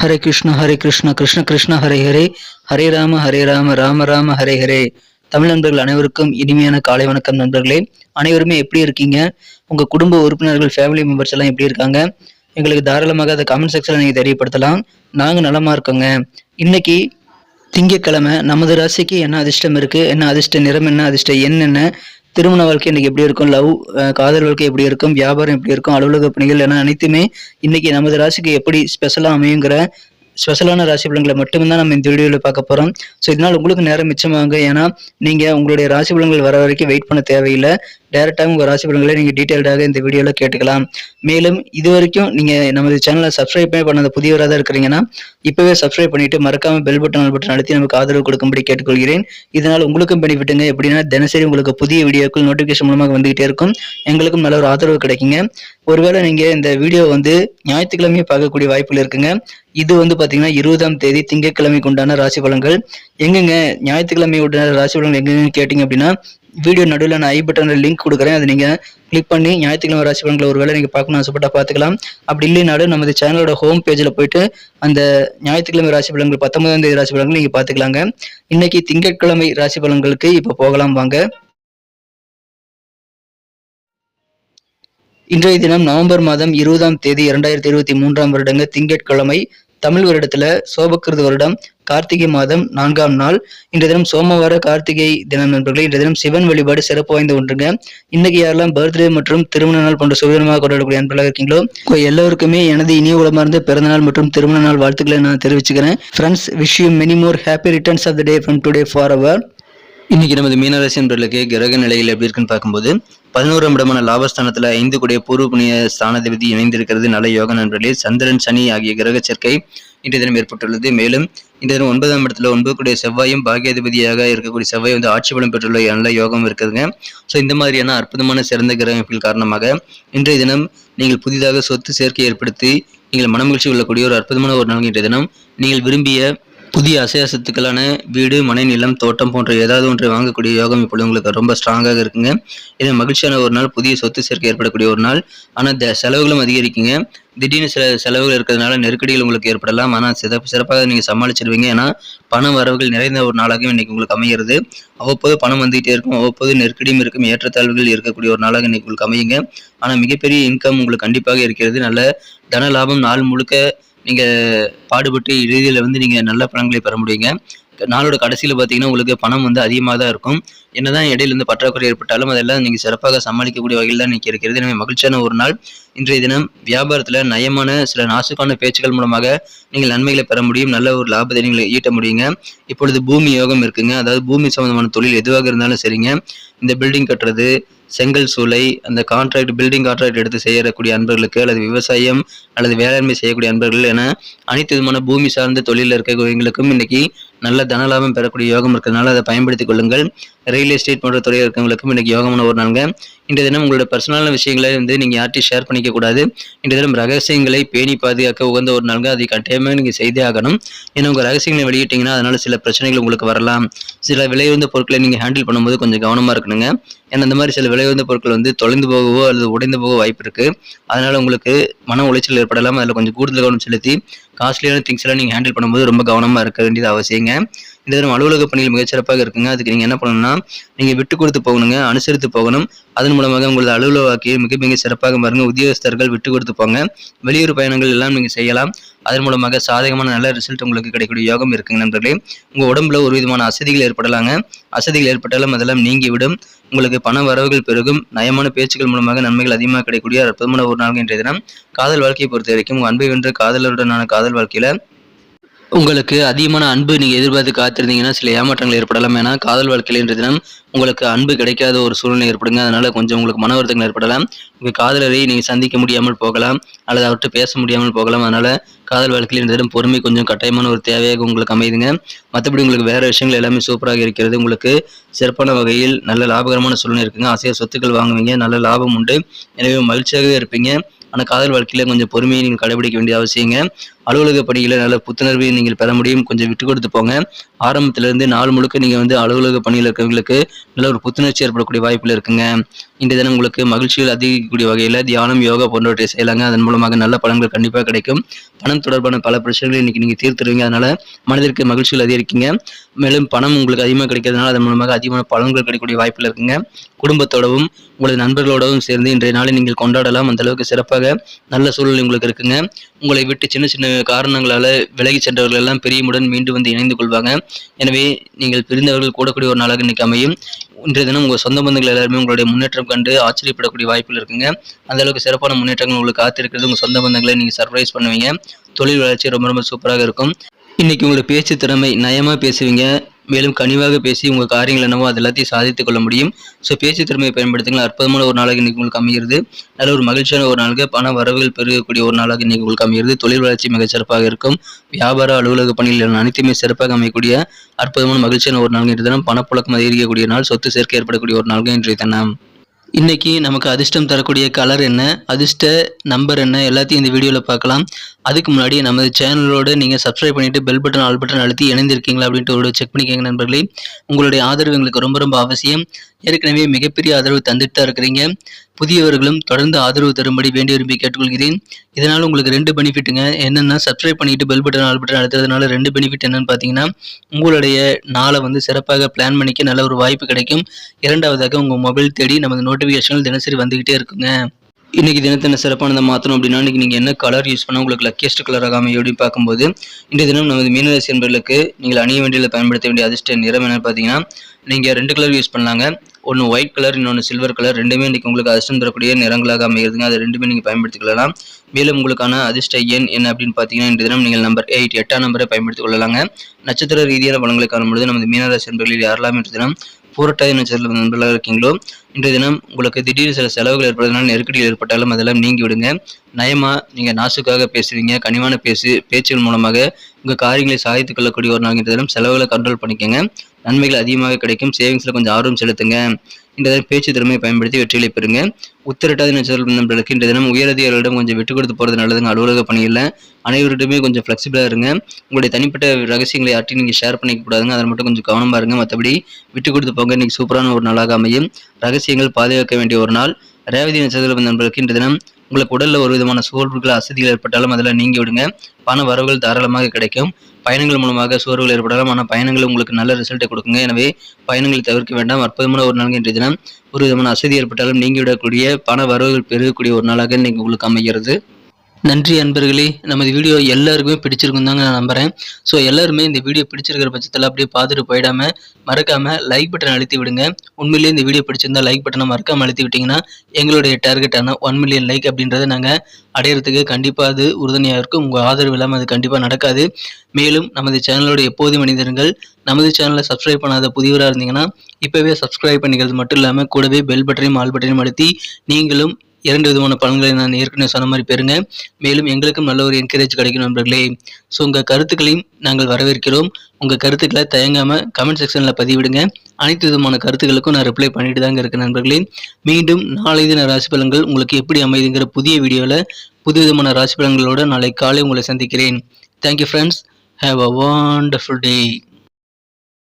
ஹரே கிருஷ்ண கிருஷ்ண கிருஷ்ண ஹரே ஹரே, ஹரே ராம ராம ராம ஹரே ஹரே. தமிழ் நண்பர்கள் அனைவருக்கும் இனிமையான காலை வணக்கம் நண்பர்களே. அனைவருமே எப்படி இருக்கீங்க? உங்க குடும்ப உறுப்பினர்கள், ஃபேமிலி மெம்பர்ஸ் எல்லாம் எப்படி இருக்காங்க? எங்களுக்கு தாராளமாக அதை கமெண்ட் செக்ஷன்ல நீங்க தெரியப்படுத்தலாம். நாங்க நலமா இருக்கோங்க. இன்னைக்கு திங்கட்கிழமை. நமது ராசிக்கு என்ன அதிர்ஷ்டம் இருக்கு, என்ன அதிர்ஷ்ட நிறம், என்ன அதிர்ஷ்ட எண் என்ன, திருமண வாழ்க்கை இன்னைக்கு எப்படி இருக்கும், காதல் வாழ்க்கை எப்படி இருக்கும், வியாபாரம் எப்படி இருக்கும், அலுவலக பணிகள் என அனைத்துமே இன்னைக்கு நமது ராசிக்கு எப்படி ஸ்பெஷலா அமையுங்கிற ஸ்பெஷலான ராசி பலன்களை மட்டுமே தான் நம்ம இந்த வீடியோவில் பார்க்க போகிறோம். ஸோ இதனால் உங்களுக்கு நேரம் மிச்சமாகுங்க. ஏன்னா நீங்கள் உங்களுடைய ராசி பலன்கள் வர வரைக்கும் வெயிட் பண்ண தேவையில்லை. டேரெக்டாக உங்கள் ராசி பலன்களை நீங்கள் டீட்டெயில்டாக இந்த வீடியோவில் கேட்டுக்கலாம். மேலும் இது வரைக்கும் நீங்கள் நமது சேனலை சப்ஸ்கிரைப் பண்ணாத புதியவராக தான் இருக்கிறீங்கன்னா இப்போவே சப்ஸ்கிரைப் பண்ணிட்டு மறக்காம பெல் பட்டன் அழுத்தி நமக்கு ஆதரவு கொடுக்கும்படி கேட்டுக்கொள்கிறேன். இதனால் உங்களுக்கும் பெனிஃபிட்டுங்க. எப்படின்னா தினசரி உங்களுக்கு புதிய வீடியோக்கள் நோட்டிஃபிகேஷன் மூலமாக வந்துகிட்டே இருக்கும். எங்களுக்கும் நல்ல ஒரு ஆதரவு கிடைக்குங்க. ஒருவேளை நீங்கள் இந்த வீடியோ ஞாயிற்றுக்கிழமையே பார்க்கக்கூடிய வாய்ப்புகள் இருக்குங்க. இது பார்த்தீங்கன்னா 20ஆம் தேதி திங்கட்கிழமைக்கு உண்டான ராசி பலன்கள். எங்கெங்க ஞாயிற்றுக்கிழமை உண்டான ராசி பலன்கள் எங்கெங்க கேட்டிங்க அப்படின்னா வீடியோ நடுவில் நான் ஐ பட்டனில் லிங்க் கொடுக்குறேன். அதை நீங்கள் கிளிக் பண்ணி ஞாயிற்றுக்கிழமை ராசி பலன்களை ஒருவேளை நீங்கள் பார்க்கணும்னு ஆசைப்பட்டா பார்த்துக்கலாம். அப்படி இல்லைனாலும் நமது சேனலோட ஹோம் பேஜில் போயிட்டு அந்த ஞாயிற்றுக்கிழமை ராசி பலன்கள் 19ஆம் தேதி ராசி பலன்கள் நீங்கள் பார்த்துக்கலாங்க. இன்னைக்கு திங்கட்கிழமை ராசி பலன்களுக்கு இப்போ போகலாம் வாங்க. இன்றைய தினம் நவம்பர் மாதம் 20ஆம் தேதி 2023ஆம் வருடங்க திங்கட்கிழமை. தமிழ் வருடத்துல சோபக்கிருத வருடம் கார்த்திகை மாதம் 4ஆம் நாள். இன்றைய தினம் சோமவார கார்த்திகை தினம் நண்பர்களே. இன்றைய தினம் சிவன் வழிபாடு சிறப்பு வாய்ந்த ஒன்றுங்க. இன்னைக்கு யாரெல்லாம் பர்த்டே மற்றும் திருமண நாள் போன்ற சுதந்திரமாக கொண்டாடக்கூடிய அன்பர்களாக இருக்கீங்களோ எல்லோருக்குமே எனது இனிய உலமார்ந்த பிறந்த நாள் மற்றும் திருமண நாள் வாழ்த்துக்களை நான் தெரிவிச்சுக்கிறேன். Friends, wish you many more happy returns of the day from today for அவர். இன்னைக்கு நமது மீனராசி நண்பர்களுக்கு கிரக நிலைகள் எப்படி இருக்குன்னு பார்க்கும்போது 11ஆம் இடமான லாபஸ்தானத்துல 5 கூடிய பூர்வ புண்ணிய ஸ்தானாதிபதி இணைந்திருக்கிறது. நல்ல யோக நண்பர்களே. சந்திரன், சனி ஆகிய கிரக சேர்க்கை இன்றைய தினம் ஏற்பட்டுள்ளது. மேலும் இன்றைய தினம் 9ஆம் இடத்துல 9 கூடிய செவ்வாயும் பாகியாதிபதியாக இருக்கக்கூடிய செவ்வாய் ஆட்சி பலம் பெற்றுள்ள நல்ல யோகம் இருக்குதுங்க. ஸோ இந்த மாதிரியான அற்புதமான சிறந்த கிரக அமைப்பில் காரணமாக இன்றைய தினம் நீங்கள் புதிதாக சொத்து சேர்க்கை ஏற்படுத்தி நீங்கள் மனமகிழ்ச்சி கொள்ளக்கூடிய ஒரு அற்புதமான ஒரு நாள். இன்றைய தினம் நீங்கள் விரும்பிய புதிய அசையா சொத்துக்களான வீடு, மனை, நிலம், தோட்டம் போன்ற ஏதாவது ஒன்றை வாங்கக்கூடிய யோகம் இப்பொழுது உங்களுக்கு ரொம்ப ஸ்ட்ராங்காக இருக்குங்க. இது மகிழ்ச்சியான ஒரு நாள், புதிய சொத்து சேர்க்கை ஏற்படக்கூடிய ஒரு நாள். ஆனால் செலவுகளும் அதிகரிக்குங்க. திடீர்னு சில செலவுகள் இருக்கிறதுனால நெருக்கடிகள் உங்களுக்கு ஏற்படலாம். ஆனால் சிறப்பாக நீங்கள் சமாளிச்சிருவீங்க. ஏன்னா பண வரவுகள் நிறைந்த ஒரு நாளாக இன்னைக்கு உங்களுக்கு அமைகிறது. அவ்வப்போது பணம் வந்துகிட்டே இருக்கும், அவ்வப்போது நெருக்கடியும் இருக்கும், ஏற்றத்தாழ்வுகள் இருக்கக்கூடிய ஒரு நாளாக இன்னைக்கு உங்களுக்கு அமையுங்க. ஆனால் மிகப்பெரிய இன்கம் உங்களுக்கு கண்டிப்பாக இருக்கிறது. நல்ல தன லாபம் நாள் முழுக்க நீங்கள் பாடுபட்டு இறுதியில் நீங்கள் நல்ல பலன்களை பெற முடியுங்க. நாளோட கடைசியில் பார்த்தீங்கன்னா உங்களுக்கு பணம் அதிகமாக தான் இருக்கும். என்னதான் இடையில பற்றாக்குறை ஏற்பட்டாலும் அதெல்லாம் நீங்கள் சிறப்பாக சமாளிக்கக்கூடிய வகையில் தான் இன்னைக்கு இருக்கிறது. எனவே மகிழ்ச்சியான ஒரு நாள். இன்றைய தினம் வியாபாரத்தில் நயமான சில நாசுக்கான பேச்சுக்கள் மூலமாக நீங்கள் நன்மைகளை பெற முடியும். நல்ல ஒரு லாபத்தை நீங்கள் ஈட்ட முடியுங்க. இப்பொழுது பூமி யோகம் இருக்குங்க. அதாவது பூமி சம்பந்தமான தொழில் எதுவாக இருந்தாலும் சரிங்க. இந்த பில்டிங் கட்டுறது, செங்கல் சூளை, அந்த பில்டிங் கான்ட்ராக்ட் எடுத்து செய்யக்கூடிய அன்பர்களுக்கு, அல்லது விவசாயம் அல்லது வேளாண்மை செய்யக்கூடிய அன்பர்கள் என அனைத்து விதமான பூமி சார்ந்த தொழிலில் இருக்கக்கூடியவங்களுக்கும் இன்னைக்கு நல்ல தனலாபம் பெறக்கூடிய யோகம் இருக்கிறதுனால அதை பயன்படுத்திக் கொள்ளுங்கள். ரியல் எஸ்டேட் போன்ற துறையில் இருக்கவங்களுக்கும் இன்னைக்கு யோகமான ஒரு நாளுங்க. இன்றைய தினம் உங்களோட பர்சனலான விஷயங்களை நீங்கள் யார்ட்டையும் ஷேர் பண்ணிக்க கூடாது. இன்றைய தினம் ரகசியங்களை பேணி பாதுகாக்க உகந்த ஒரு நாளுங்க. அதை கட்டாயமாக நீங்கள் செய்தே ஆகணும். ஏன்னா உங்கள் ரகசியங்களை வெளியிட்டீங்கன்னா அதனால சில பிரச்சனைகள் உங்களுக்கு வரலாம். சில விலையுந்த பொருட்களை நீங்கள் ஹேண்டில் பண்ணும்போது கொஞ்சம் கவனமாக இருக்கணுங்க. ஏன்னா இந்த மாதிரி சில விலையுந்த பொருட்கள் தொலைந்து போகவோ அல்லது உடைந்து போக வாய்ப்பு இருக்கு. அதனால உங்களுக்கு மன உளைச்சல் ஏற்படலாம். அதில் கொஞ்சம் கூடுதல் கவனம் செலுத்தி காஸ்ட்லியான திங்ஸ் எல்லாம் நீங்கள் ஹேண்டில் பண்ணும்போது ரொம்ப கவனமாக இருக்க வேண்டியது அவசியங்க. இந்த தினம் அலுவலக பணிகள் மிகச்சிறப்பாக இருக்குங்க. அதுக்கு நீங்கள் என்ன பண்ணணும்னா நீங்கள் விட்டு கொடுத்து போகணுங்க, அனுசரித்து போகணும். அதன் மூலமாக உங்களது அலுவலக வாழ்க்கையை மிக சிறப்பாக பாருங்க. உத்தியோகஸ்தர்கள் விட்டு கொடுத்து போங்க. வெளியூர் பயணங்கள் எல்லாம் நீங்கள் செய்யலாம். அதன் மூலமாக சாதகமான நல்ல ரிசல்ட் உங்களுக்கு கிடைக்கக்கூடிய யோகம் இருக்குங்க நண்பர்களே. உங்கள் உடம்புல ஒரு விதமான அசதிகள் ஏற்படலாங்க. அசதிகள் ஏற்பட்டாலும் அதெல்லாம் நீங்கிவிடும். உங்களுக்கு பண வரவுகள் பெருகும். நயமான பேச்சுக்கள் மூலமாக நன்மைகள் அதிகமாக கிடைக்கக்கூடிய அற்புதமான ஒரு நாள் இன்றைய தினம். காதல் வாழ்க்கையை பொறுத்த வரைக்கும் உங்கள் அன்பை வென்ற காதலருடனான காதல் வாழ்க்கையில உங்களுக்கு அதிகமான அன்பு நீங்கள் எதிர்பார்த்து காத்திருந்தீங்கன்னா சில ஏமாற்றங்கள் ஏற்படலாம். ஏன்னா காதல் வாழ்க்கையில் இன்றைய தினம் உங்களுக்கு அன்பு கிடைக்காத ஒரு சூழ்நிலை ஏற்படுங்க. அதனால கொஞ்சம் உங்களுக்கு மன வருத்தங்கள் ஏற்படலாம். உங்கள் காதலரை நீங்கள் சந்திக்க முடியாமல் போகலாம், அல்லது அவர்கிட்ட பேச முடியாமல் போகலாம். அதனால காதல் வாழ்க்கையில் இன்றைய தினம் பொறுமை கொஞ்சம் கட்டாயமான ஒரு தேவையாக உங்களுக்கு அமையுதுங்க. மற்றபடி உங்களுக்கு வேற விஷயங்கள் எல்லாமே சூப்பராக இருக்கிறது. உங்களுக்கு சிறப்பான வகையில் நல்ல லாபகரமான சூழ்நிலை இருக்குங்க. ஆசையாக சொத்துக்கள் வாங்குவீங்க, நல்ல லாபம் உண்டு. எனவே மகிழ்ச்சியாகவே இருப்பீங்க. ஆனால் காதல் வாழ்க்கையில் கொஞ்சம் பொறுமையை நீங்கள் கடைபிடிக்க வேண்டிய அவசியங்க. அலுவலக பணிகளை நல்ல புத்துணர்வை நீங்கள் பெற முடியும். கொஞ்சம் விட்டு கொடுத்து போங்க. ஆரம்பத்திலிருந்து நாள் முழுக்க நீங்கள் அலுவலக பணியில் இருக்கிறவங்களுக்கு நல்ல ஒரு புத்துணர்ச்சி ஏற்படக்கூடிய வாய்ப்பில் இருக்குங்க. இன்றைய தினம் உங்களுக்கு மகிழ்ச்சிகள் அதிகரிக்கக்கூடிய வகையில் தியானம், யோகா போன்றவற்றை செய்யலாங்க. அதன் மூலமாக நல்ல பலன்கள் கண்டிப்பாக கிடைக்கும். பணம் தொடர்பான பல பிரச்சனைகளை இன்னைக்கு நீங்கள் தீர்த்துருவீங்க. அதனால மனதிற்கு மகிழ்ச்சிகள் அதிகரிக்குங்க. மேலும் பணம் உங்களுக்கு அதிகமாக கிடைக்கிறதுனால அதன் மூலமாக அதிகமான பலன்கள் கிடைக்கக்கூடிய வாய்ப்பில் இருக்குங்க. குடும்பத்தோடவும் உங்களது நண்பர்களோடவும் சேர்ந்து இன்றைய நாளை நீங்கள் கொண்டாடலாம். அந்த அளவுக்கு சிறப்பாக நல்ல சூழல் உங்களுக்கு இருக்குங்க. உங்களை விட்டு சின்ன சின்ன காரணங்களால விலகி சென்றவர்கள் எல்லாம் பிரியமுடன் மீண்டும் இணைந்து கொள்வாங்க. எனவே நீங்கள் பிரிந்தவர்கள் கூடக்கூடிய ஒரு நாளாக இன்னைக்கு அமையும். இன்றைய தினம் உங்கள் சொந்த பந்தங்கள் எல்லாருமே உங்களுடைய முன்னேற்றம் கண்டு ஆச்சரியப்படக்கூடிய வாய்ப்பில் இருக்குங்க. அந்த அளவுக்கு சிறப்பான முன்னேற்றங்கள் உங்களுக்கு காத்திருக்கிறது. உங்கள் சொந்த பந்தங்களை நீங்கள் சர்ப்ரைஸ் பண்ணுவீங்க. தொழில் வளர்ச்சி ரொம்ப ரொம்ப சூப்பராக இருக்கும். இன்னைக்கு உங்களோட பேச்சு திறமை நயமாக பேசுவீங்க. மேலும் கனிவாக பேசி உங்கள் காரியங்கள் என்னவோ அது எல்லாத்தையும் சாதித்துக் கொள்ள முடியும். ஸோ பேச்சு திறமையை பயன்படுத்துங்கள். அற்புதமான ஒரு நாளாக இன்னைக்கு உங்களுக்கு அமைகிறது. நல்ல ஒரு மகிழ்ச்சியான ஒரு நாளாக பண வரவுகள் பெருகக்கூடிய ஒரு நாளாக இன்னைக்கு உங்களுக்கு அமைகிறது. தொழில் வளர்ச்சி மிக சிறப்பாக இருக்கும். வியாபார அலுவலக பணிகள் அனைத்துமே சிறப்பாக அமையக்கூடிய அற்புதமான மகிழ்ச்சியான ஒரு நாள் இன்றைய தினம். பணப்புழக்கம் அதிகரிக்கக்கூடிய நாள், சொத்து சேர்க்கை ஏற்படக்கூடிய ஒரு நாள் இன்றைய தினம். இன்னைக்கு நமக்கு அதிர்ஷ்டம் தரக்கூடிய கலர் என்ன, அதிர்ஷ்ட நம்பர் என்ன, எல்லாத்தையும் இந்த வீடியோவில் பார்க்கலாம். அதுக்கு முன்னாடி நமது சேனலோடு நீங்கள் சப்ஸ்கிரைப் பண்ணிவிட்டு பெல் பட்டன் ஆல் பட்டன் அழுத்தி இணைந்திருக்கீங்களா அப்படின்ட்டு ஒரு செக் பண்ணிக்கோங்க நண்பர்களே. உங்களுடைய ஆதரவு எங்களுக்கு ரொம்ப ரொம்ப அவசியம். ஏற்கனவே மிகப்பெரிய ஆதரவு தந்துட்டு தான் இருக்கிறீங்க. புதியவர்களும் தொடர்ந்து ஆதரவு தரும்படி வேண்டி விரும்பி கேட்டுக்கொள்கிறேன். இதனால் உங்களுக்கு 2 பெனிஃபிட்டுங்க. என்னென்னா, சப்ஸ்கிரைப் பண்ணிட்டு பெல் பட்டன் ஆல் பட்டன் அழுத்துறதுனால 2 பெனிஃபிட் என்னன்னு பார்த்தீங்கன்னா, உங்களுடைய நாளை சிறப்பாக பிளான் பண்ணிக்க நல்ல ஒரு வாய்ப்பு கிடைக்கும். இரண்டாவதாக உங்கள் மொபைல் தேடி நமது நோட்டிஃபிகேஷன்கள் தினசரி வந்துகிட்டே இருக்குங்க. இன்னைக்கு தினத்தின சிறப்பானதை மாற்றணும் அப்படின்னா இன்னைக்கு நீங்கள் என்ன கலர் யூஸ் பண்ணால் உங்களுக்கு லக்கியஸ்ட் கலராக அமையும் அப்படின்னு பார்க்கும்போது, இன்றைய தினம் நமது மீனராசி என்பவர்களுக்கு நீங்கள் அணிய வேண்டியதில் பயன்படுத்த வேண்டிய அதிர்ஷ்ட நிறம் என்னன்னு பார்த்தீங்கன்னா, நீங்கள் 2 கலர் யூஸ் பண்ணலாங்க. ஒன்று ஒயிட் கலர், இன்னொன்று சில்வர் கலர். ரெண்டுமே இன்னைக்கு உங்களுக்கு அதிர்ஷ்டம் தரக்கூடிய நிறங்களாக அமைகிறதுங்க. அது ரெண்டுமே நீங்கள் பயன்படுத்திக் மேலும் உங்களுக்கான அதிர்ஷ்ட எண் என்ன அப்படின்னு பார்த்தீங்கன்னா, இன்றைய தினம் நீங்கள் நம்பர் 8 8ஆம் நம்பரை பயன்படுத்திக் கொள்ளலாங்க. நட்சத்திர ரீதியான பலன்களை காணும்பொழுது நமது மீனராசி என்பவர்களில் யாரெல்லாம் இன்றைய தினம் பூரட்டாதி நட்சத்திரத்தில் நண்பர்களாக இருக்கீங்களோ, இன்றைய தினம் உங்களுக்கு திடீர் சில செலவுகள் ஏற்படுறதுனால நெருக்கடிகள் ஏற்பட்டாலும் அதெல்லாம் நீங்கி விடுங்க. நயமா நீங்கள் நாசுக்காக பேசுவீங்க. கனிவான பேச்சுகள் மூலமாக உங்கள் காரியங்களை சாதித்துக் கொள்ளக்கூடிய ஒரு நாள் இன்றைய தினம். செலவுகளை கண்ட்ரோல் பண்ணிக்கோங்க. நன்மைகள் அதிகமாக கிடைக்கும். சேவிங்ஸில் கொஞ்சம் ஆர்வம் செலுத்துங்க. இந்த பேச்சு திறமையை பயன்படுத்தி வெற்றிகளை பெறுங்க. உத்திரட்டாதி நட்சத்திர நண்பர்களுக்கு இன்றைய தினம் உயரதிகாரிகளிடம் கொஞ்சம் விட்டு கொடுத்து போகிறது நல்லதுங்க. அலுவலக பணியில் அனைவரிடமே கொஞ்சம் ஃப்ளெக்சிபிளாக இருங்க. உங்களுடைய தனிப்பட்ட ரகசியங்களை யார்ட்டையும் நீங்கள் ஷேர் பண்ணிக்க கூடாதுங்க. அதில் மட்டும் கொஞ்சம் கவனமாக இருங்க. மற்றபடி விட்டு கொடுத்து போங்க. இன்னைக்கு சூப்பரான ஒரு நாளாக அமையும். ரகசியங்கள் பாதுகாக்க வேண்டிய ஒரு நாள். ரேவதி நட்சத்திர நண்பர்களுக்கு இன்றைய தினம் உங்களுக்கு உடலில் ஒரு விதமான சோர்வுகள் அசதிகள் ஏற்பட்டாலும் அதெல்லாம் நீங்கி விடுங்க. பண வரவுகள் தாராளமாக கிடைக்கும். பயணங்கள் மூலமாக சோர்வுகள் ஏற்படலாம். ஆனால் பயணங்கள் உங்களுக்கு நல்ல ரிசல்ட்டை கொடுக்குங்க. எனவே பயணங்களை தவிர்க்க வேண்டாம். அற்புதமான ஒரு நாள் இன்றைய தினம். ஒரு விதமான அசதி ஏற்பட்டாலும் நீங்கிவிடக்கூடிய பண வரவுகள் பெருகக்கூடிய ஒரு நாளாக இன்னைக்கு உங்களுக்கு அமைகிறது. நன்றி அன்பர்களே. நமது வீடியோ எல்லாருக்குமே பிடிச்சிருக்கும் தாங்க நான் நம்புகிறேன். ஸோ எல்லாருமே இந்த வீடியோ பிடிச்சிருக்கிற பட்சத்தில் அப்படியே பார்த்துட்டு போயிடாமல் மறக்காமல் லைக் பட்டன் அழுத்தி விடுங்க. உண்மையிலேயே இந்த வீடியோ பிடிச்சிருந்தா லைக் பட்டனை மறக்காமல் அழுத்தி விட்டிங்கன்னா எங்களுடைய டார்கெட்டான 1 மில்லியன் லைக் அப்படின்றத நாங்கள் அடையிறதுக்கு கண்டிப்பாக அது உறுதுணையாக இருக்கும். உங்கள் ஆதரவு இல்லாமல் அது கண்டிப்பாக நடக்காது. மேலும் நமது சேனலோட எப்போது மனிதர்கள் நமது சேனலை சப்ஸ்கிரைப் பண்ணாத புதியவராக இருந்தீங்கன்னா இப்போவே சப்ஸ்கிரைப் பண்ணிக்கிறது மட்டும் இல்லாமல் கூடவே பெல் பட்டனையும் ஆல் பட்டனையும் அழுத்தி நீங்களும் 2 விதமான பலன்களை நான் ஏற்கனவே சொன்ன மாதிரி பெறுங்க. மேலும் எங்களுக்கும் நல்ல ஒரு என்கரேஜ் கிடைக்கும் நண்பர்களே. ஸோ உங்கள் கருத்துக்களையும் நாங்கள் வரவேற்கிறோம். உங்கள் கருத்துக்களை தயங்காமல் கமெண்ட் செக்ஷனில் பதிவிடுங்க. அனைத்து விதமான கருத்துக்களுக்கும் நான் ரிப்ளை பண்ணிட்டு தாங்க இருக்கேன் நண்பர்களே. மீண்டும் நாளை தின ராசி பலன்கள் உங்களுக்கு எப்படி அமைதுங்கிற புதிய வீடியோவில் புது விதமான ராசி பலன்களோடு நாளை காலை உங்களை சந்திக்கிறேன். Thank you friends. Have a wonderful day.